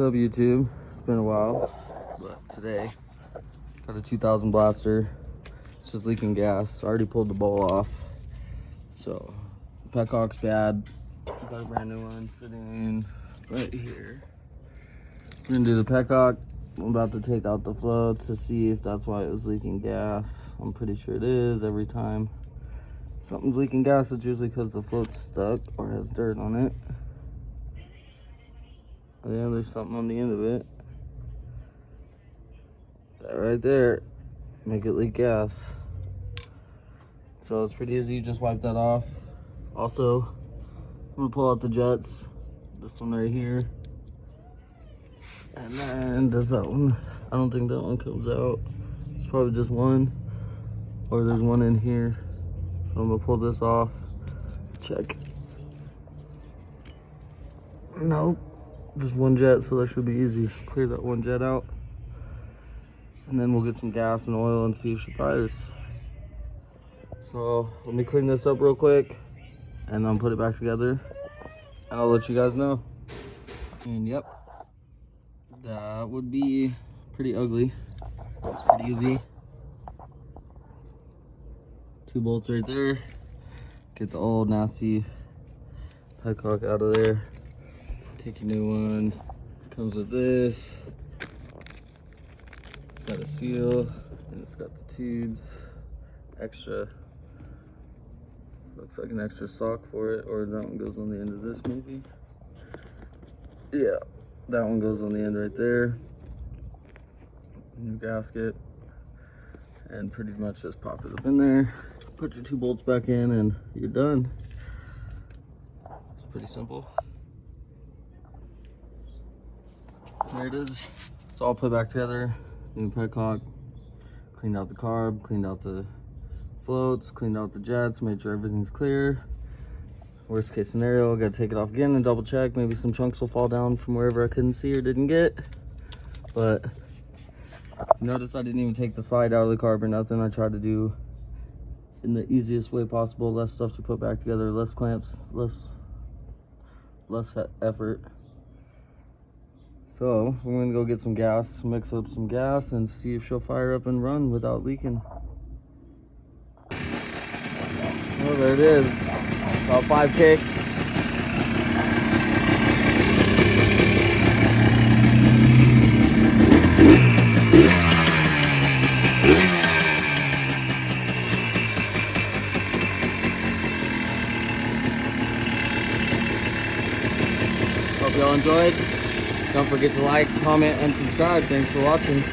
up, YouTube? It's been a while, but today got a 2000 blaster. It's just leaking gas. Already pulled the bowl off, so the petcock's bad. Got a brand new one sitting right here. We're gonna do the petcock. I'm about to take out the floats to see if that's why it was leaking gas. I'm pretty sure it is. Every time something's leaking gas, it's usually because the float's stuck or has dirt on it. Oh yeah, there's something on the end of it. That right there, make it leak gas. So it's pretty easy, you just wipe that off. Also, I'm gonna pull out the jets. This one right here. And then does that one. I don't think that one comes out. It's probably just one. Or there's one in here. So I'm gonna pull this off. Check. Nope. Just one jet, so that should be easy. Clear that one jet out. And then we'll get some gas and oil and see if she fires. So let me clean this up real quick and then put it back together. And I'll let you guys know. And yep. That would be pretty ugly. It's pretty easy. 2 bolts right there. Get the old nasty petcock out of there. Take your new one. Comes with this. It's got a seal and it's got the tubes. Extra. Looks like an extra sock for it, or that one goes on the end of this maybe. Yeah, that one goes on the end right there. New gasket. And pretty much just pop it up in there. Put your 2 bolts back in and you're done. It's pretty simple. There it is. It's all put back together. New petcock. Cleaned out the carb, cleaned out the floats, cleaned out the jets, made sure everything's clear. Worst case scenario, gotta take it off again and double check. Maybe some chunks will fall down from wherever I couldn't see or didn't get. But notice I didn't even take the slide out of the carb or nothing. I tried to do in the easiest way possible. Less stuff to put back together, less clamps, less effort. So we're gonna go get some gas, mix up some gas, and see if she'll fire up and run without leaking. Oh, there it is. About 5 kick. Hope y'all enjoyed. Don't forget to like, comment, and subscribe. Thanks for watching.